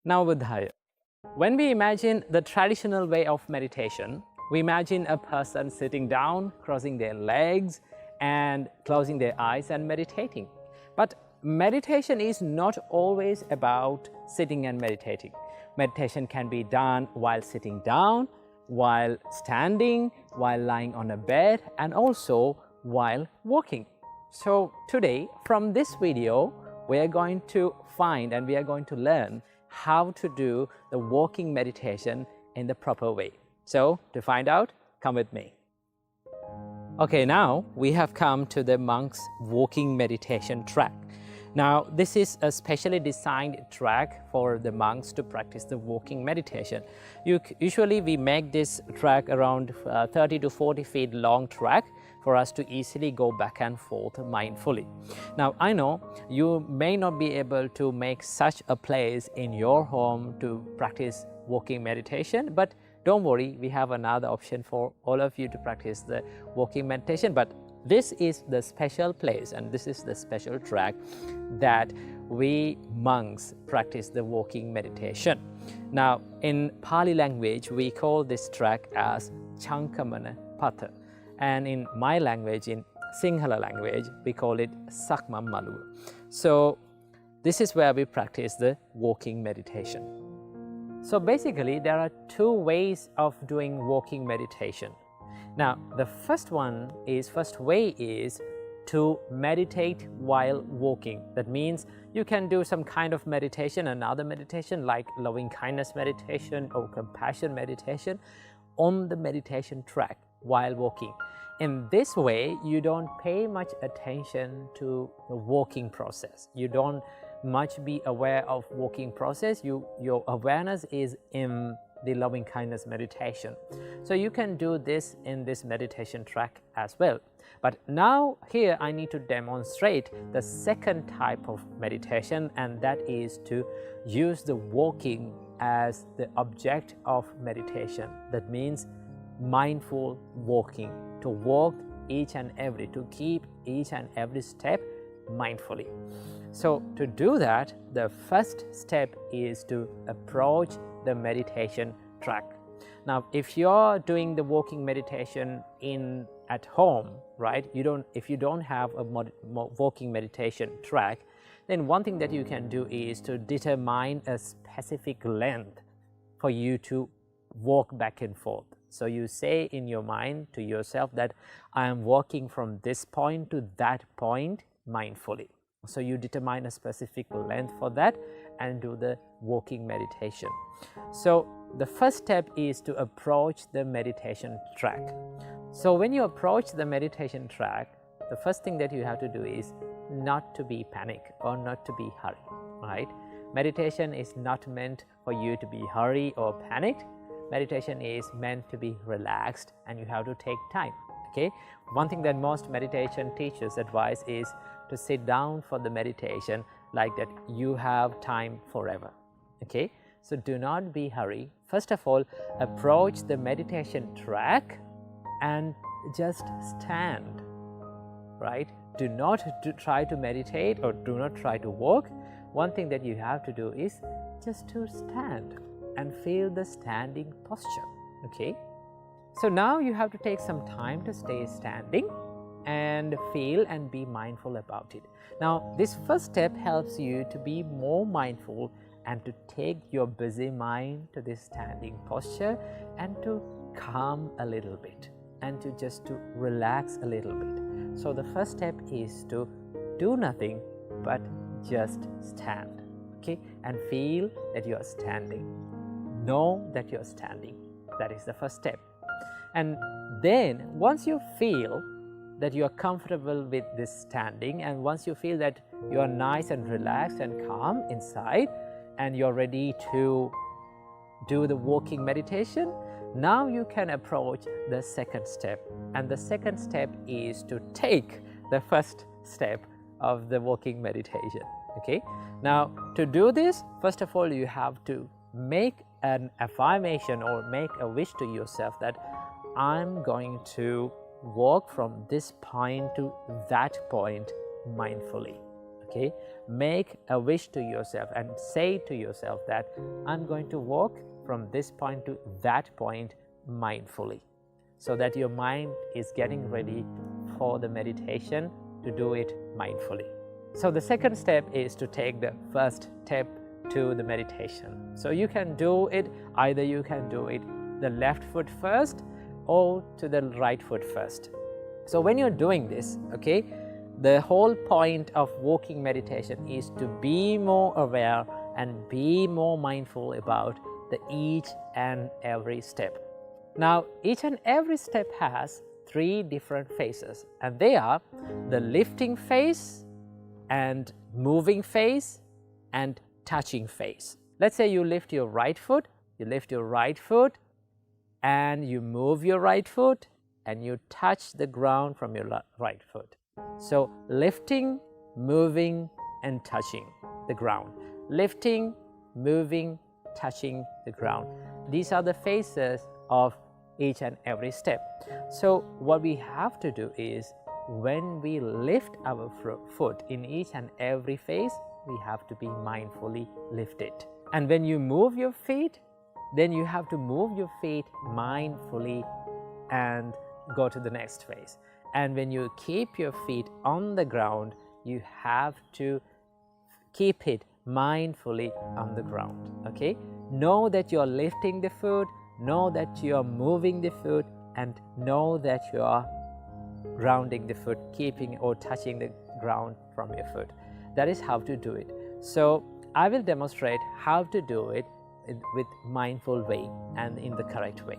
Navadhaya. When we imagine the traditional way of meditation, we imagine a person sitting down, crossing their legs and closing their eyes and meditating. But meditation is not always about sitting and meditating. Meditation can be done while sitting down, while standing, while lying on a bed, and also while walking. So today, from this video, we are going to find and we are going to learn how to do the walking meditation in the proper way. So to find out, come with me. Okay, now we have come to the monk's walking meditation track. Now, this is a specially designed track for the monks to practice the walking meditation. Usually we make this track around 30 to 40 feet long track for us to easily go back and forth mindfully. Now, I know you may not be able to make such a place in your home to practice walking meditation, but don't worry, we have another option for all of you to practice the walking meditation. But this is the special place and this is the special track that we monks practice the walking meditation. Now, in Pali language, we call this track as Chankamana Patha. And in my language, in Sinhala language, we call it Sakma Malu. So this is where we practice the walking meditation. So basically, there are two ways of doing walking meditation. Now, the first way is to meditate while walking. That means you can do some kind of meditation, another meditation like loving kindness meditation or compassion meditation on the meditation track while walking. In this way, you don't pay much attention to the walking process. You don't much be aware of walking process. Your awareness is in the loving kindness meditation. So you can do this in this meditation track as well. But now here I need to demonstrate the second type of meditation, and that is to use the walking as the object of meditation. That means mindful walking, to walk to keep each and every step mindfully. So to do that, the first step is to approach the meditation track. Now, if you're doing the walking meditation at home, right, if you don't have a walking meditation track, then one thing that you can do is to determine a specific length for you to walk back and forth. So you say in your mind to yourself that I am walking from this point to that point mindfully. So you determine a specific length for that and do the walking meditation. So the first step is to approach the meditation track. So when you approach the meditation track, the first thing that you have to do is not to be panic or not to be hurried, right? Meditation is not meant for you to be hurried or panicked. Meditation is meant to be relaxed and you have to take time, okay? One thing that most meditation teachers advise is to sit down for the meditation like that you have time forever, okay? So do not be hurried. First of all, approach the meditation track and just stand, right? Do not try to meditate or do not try to walk. One thing that you have to do is just to stand and feel the standing posture, okay? So now you have to take some time to stay standing and feel and be mindful about it. Now, this first step helps you to be more mindful and to take your busy mind to this standing posture and to calm a little bit and to just to relax a little bit. So the first step is to do nothing but just stand, okay? And feel that you are standing. Know that you are standing. That is the first step. And then once you feel that you are comfortable with this standing and once you feel that you are nice and relaxed and calm inside and you're ready to do the walking meditation, now you can approach the second step. And the second step is to take the first step of the walking meditation, okay? Now, to do this, first of all, you have to make an affirmation or make a wish to yourself that I'm going to walk from this point to that point mindfully, Okay, make a wish to yourself and say to yourself that I'm going to walk from this point to that point mindfully, so that your mind is getting ready for the meditation to do it mindfully. So the second step is to take the first step to the meditation. So you can do it, either you can do it the left foot first or to the right foot first. So when you're doing this, okay, the whole point of walking meditation is to be more aware and be more mindful about the each and every step. Now, each and every step has 3 different phases, and they are the lifting phase and moving phase and touching phase. Let's say you lift your right foot, and you move your right foot and you touch the ground from your right foot. So lifting, moving and touching the ground. Lifting, moving, touching the ground. These are the phases of each and every step. So what we have to do is, when we lift our foot in each and every phase, we have to be mindfully lift it. And when you move your feet, then you have to move your feet mindfully and go to the next phase. And when you keep your feet on the ground, you have to keep it mindfully on the ground. Okay? Know that you are lifting the foot, know that you are moving the foot, and know that you are grounding the foot, keeping or touching the ground from your foot. That is how to do it. So I will demonstrate how to do it with mindful way and in the correct way.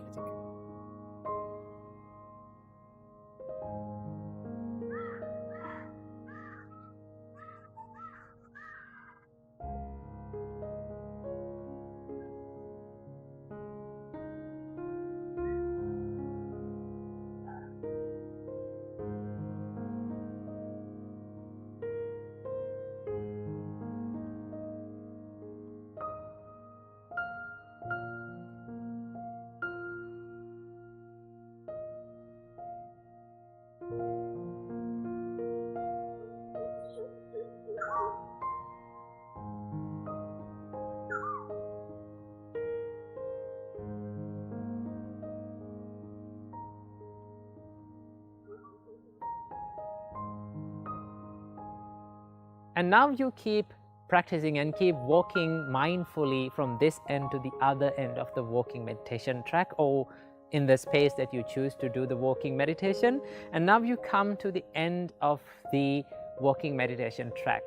And now you keep practicing and keep walking mindfully from this end to the other end of the walking meditation track, or in the space that you choose to do the walking meditation. And now you come to the end of the walking meditation track.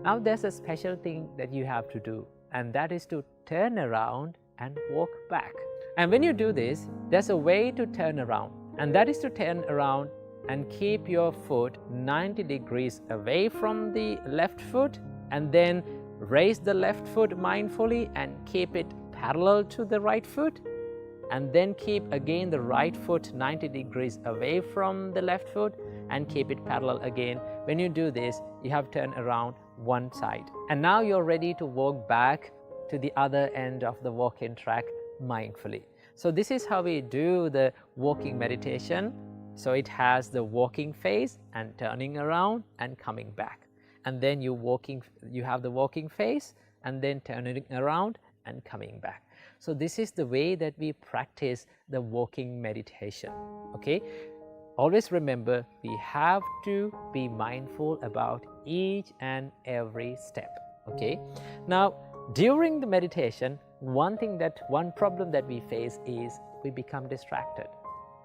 Now there's a special thing that you have to do, and that is to turn around and walk back. And when you do this, there's a way to turn around, and that is to turn around and keep your foot 90 degrees away from the left foot, and then raise the left foot mindfully and keep it parallel to the right foot, and then keep again the right foot 90 degrees away from the left foot and keep it parallel again. When you do this, you have turned around one side, and now you're ready to walk back to the other end of the walking track mindfully. So this is how we do the walking meditation. So it has the walking phase and turning around and coming back, and then you have the walking phase and then turning around and coming back. So this is the way that we practice the walking meditation. Okay, always remember, we have to be mindful about each and every step. Okay, now during the meditation, one problem that we face is we become distracted.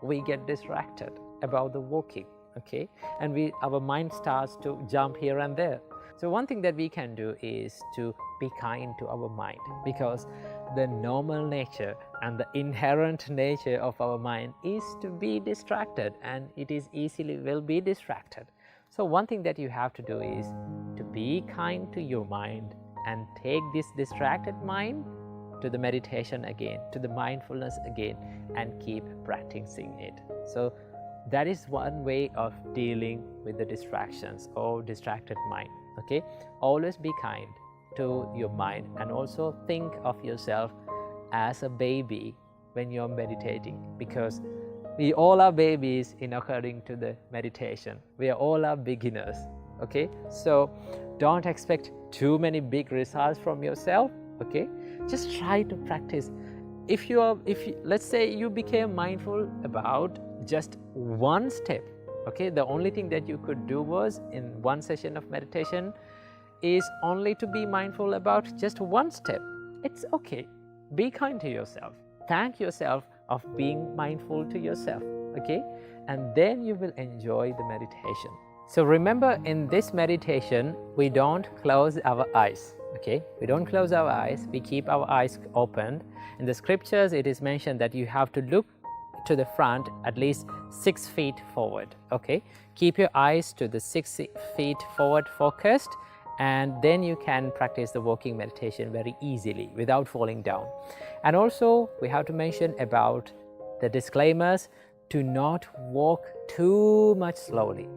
We get distracted about the walking, okay, and our mind starts to jump here and there. So one thing that we can do is to be kind to our mind, because the normal nature and the inherent nature of our mind is to be distracted, and it is easily will be distracted. So one thing that you have to do is to be kind to your mind and take this distracted mind to the meditation again, to the mindfulness again, and keep practicing it. So that is one way of dealing with the distractions or distracted mind. Okay, always be kind to your mind, and also think of yourself as a baby when you're meditating, because we all are babies in according to the meditation. We are all are beginners. Okay, so don't expect too many big results from yourself, okay? Just try to practice. Let's say you became mindful about just one step, okay? The only thing that you could do was in one session of meditation is only to be mindful about just one step. It's okay. Be kind to yourself. Thank yourself of being mindful to yourself, okay? And then you will enjoy the meditation. So remember, in this meditation, we don't close our eyes, okay? We don't close our eyes, we keep our eyes open. In the scriptures, it is mentioned that you have to look to the front at least 6 feet forward, okay? Keep your eyes to the 6 feet forward focused, and then you can practice the walking meditation very easily without falling down. And also, we have to mention about the disclaimers: to not walk too much slowly,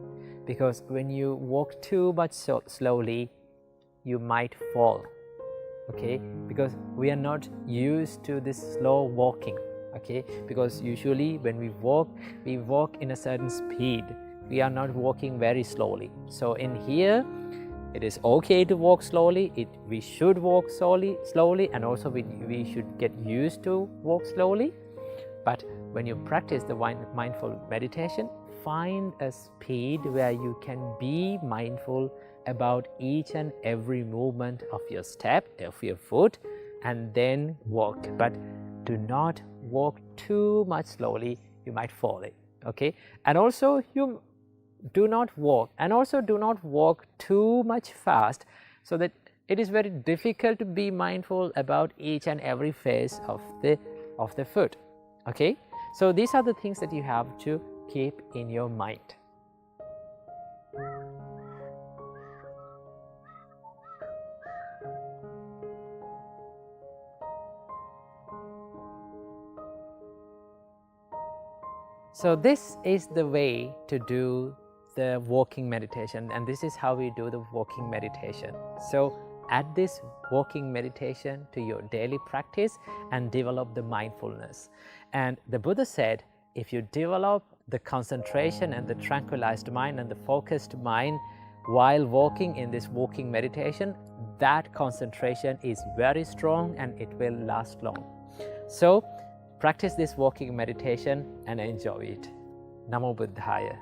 because when you walk too much slowly, you might fall, okay? Because we are not used to this slow walking, okay? Because usually when we walk in a certain speed. We are not walking very slowly. So in here, it is okay to walk slowly. We should walk slowly, and also we should get used to walk slowly. But when you practice the mindful meditation, find a speed where you can be mindful about each and every movement of your step, of your foot, and then walk. But do not walk too much slowly, you might fall it, okay? And also you do not walk too much fast, so that it is very difficult to be mindful about each and every phase of the foot, okay? So these are the things that you have to keep in your mind. So this is the way to do the walking meditation, and this is how we do the walking meditation. So add this walking meditation to your daily practice and develop the mindfulness. And the Buddha said, if you develop the concentration and the tranquilized mind and the focused mind while walking in this walking meditation, that concentration is very strong and it will last long. So practice this walking meditation and enjoy it. Namo Buddhaya.